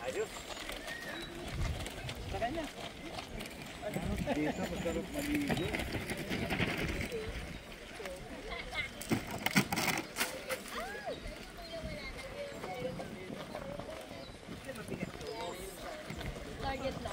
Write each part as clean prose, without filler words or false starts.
Ayos. Sa kanya. Dito magkaroon maligo. Target na.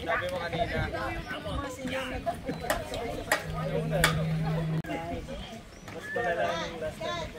Sabi mo kanina. Mas malala yung last time.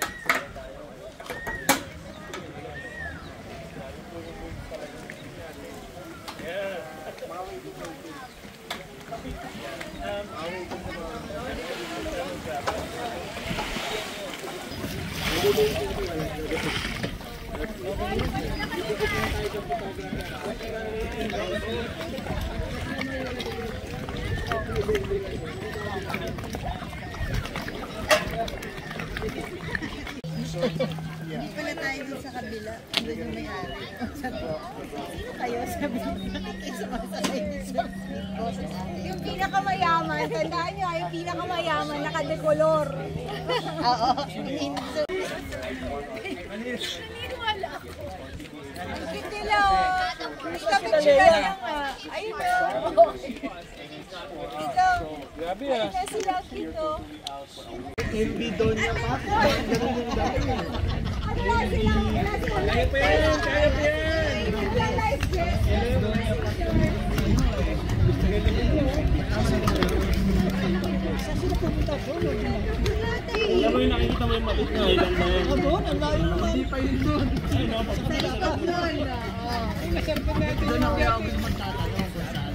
Hindi pala tayo dun sa kabila. Hindi yung may-ari. Kayo sabi yung pinakamayaman, tandaan nyo, yung pinakamayaman, nakadekolor. Oo. Naniniwala ako. Hindi lang. Kapit-sila lang nga. Ayun o. Ito. Grabe ah. Ayun sila dito. MB doon niya pa. Ganun yung dati. Wala sila. Kaya pa yan. Kaya pa yan. Alam mo yung nakikita mo yung maliit na ilang na yun. Doon, ang layo naman. Hindi pa yun doon. Ay, napapagpapagpapag. Ay, masyarapin natin. Doon ako yung magtatanong kung saan.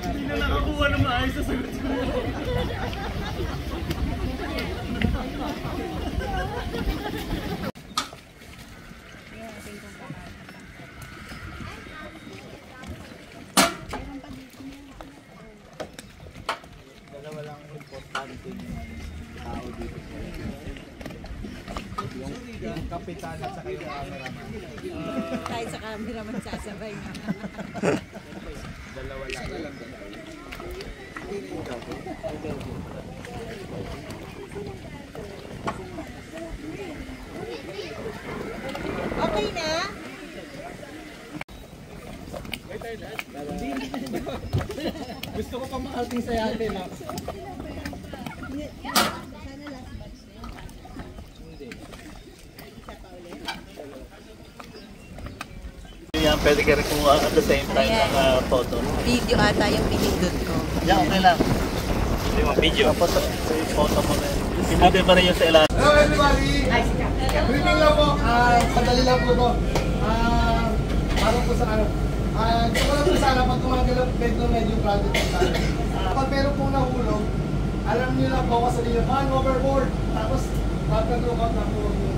Hindi na nakakuha na maayos sa sagot ko. Dalawa lang importante yung tao dito. Yung kapitan at saka yung cameraman. Kahit sa camera magsasabay nga. Dalawa lang. Okay na? Gusto ko pa makating sa yate, no? Yan, pwede ka rin kumuha at the same time ng photo. Video ata yung pinindot ko. Yan, okay lang. Yung video. Tapos photo mo rin. Pinutin pa rin yung sa ilalim. Hello everybody! Briefing lang po. Sandali lang po to. Para po sa ano. Gusto ko lang po sana pag kumagalap medyo branded po tayo. Pag meron pong nahulog, alam niyo lang po kasi nila man overboard. Tapos pagkagulungan na po yung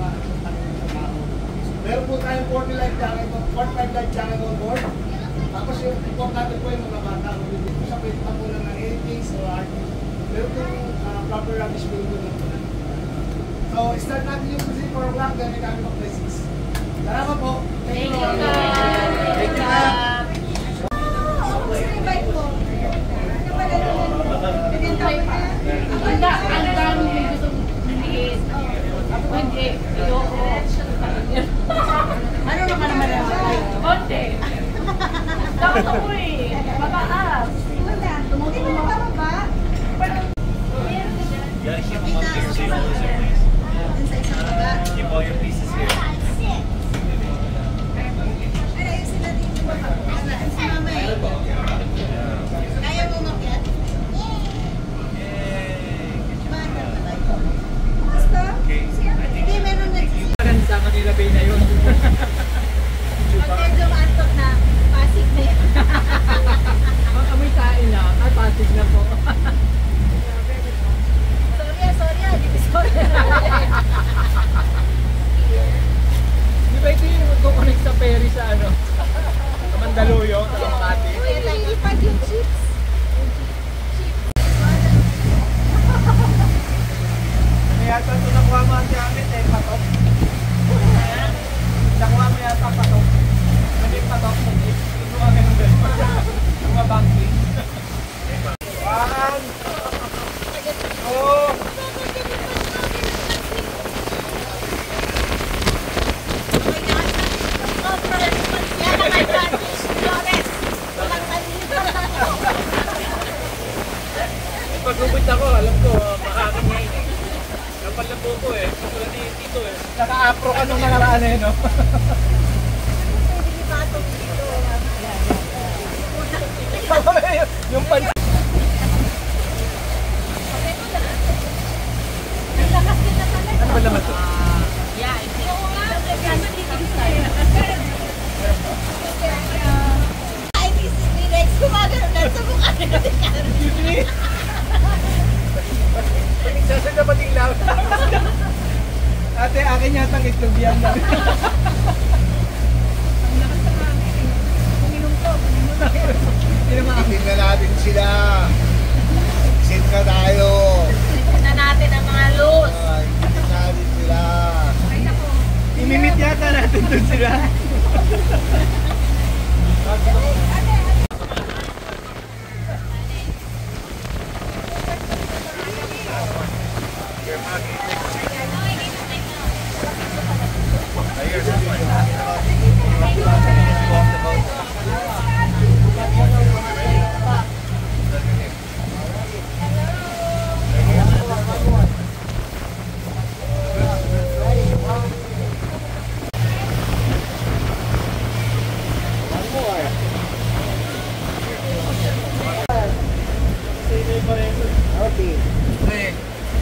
meron po tayong 40 life jacket, 45 life jacket on board. Tapos yung importante po yung mga bata. Hindi po siya pwede pa po lang ng 80s or RT. Meron po yung proper rubbish bin po lang po. So, start natin yung kasi 4 o'clock, then kami mag 6. Salamat po. Thank you. Thank you. Mataas. Wala. Hindi mo nakababa. Yeah, keep them up here so you don't lose your place. Dun sa isang baba. Keep all your pieces here. Ay, ayusin natin yung baba. Wala. Si mama eh. Kaya mo umakyat? Bata ba tayo? Gusto? Hindi, meron na. Sa kanila bay na yun. Pag medyo maantok na, pasig na yun. Ang amoy kain na, ay pasig na po. Sorry, hindi sorry. Di ba ito yung mag-connect sa ferry sa ano? Sa Mandaluyong, sa Makati. Uy, nilipad yung chips. Kaya ito nakuha mo si Amit eh, patok. Nakuha mo yata patok. Naging patok sa jeep. Kinuha ka ng bell. Mga banking. One. Oh. Pag-ubit ako, alam ko, makakin ngayon eh. Kapal na po ko eh. Kapal ni Tito eh. Naka-apro ka nung nakaraan eh, no? Yung pan... Ano ba naman ito? Ay, si Rex, gumagano na sa mukha nila. Sasag na pating lang. Ate, akin yata ang itlog yan. Tingnan natin sila. Sit na tayo. Tignan natin ang mga loose. Tingnan natin sila. Imimit yata natin dun sila. Okay.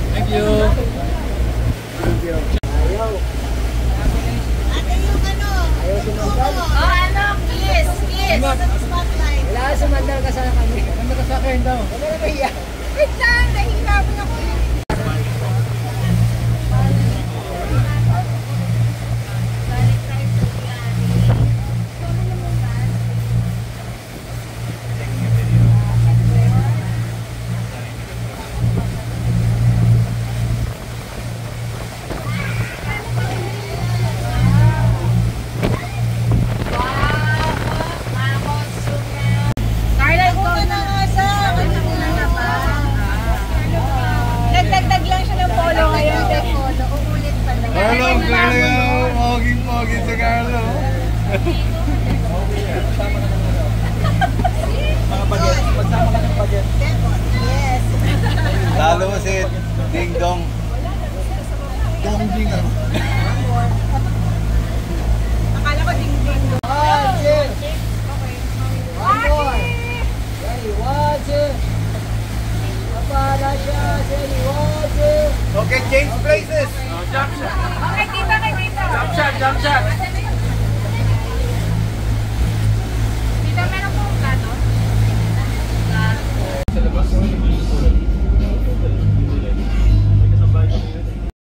Thank you. Ate yung ano? Oh, ano? Kiss. Spotlight. Wala, sumandal ka sa kami. Sumandal ka sa akin daw. Wait lang, nahihirapan ako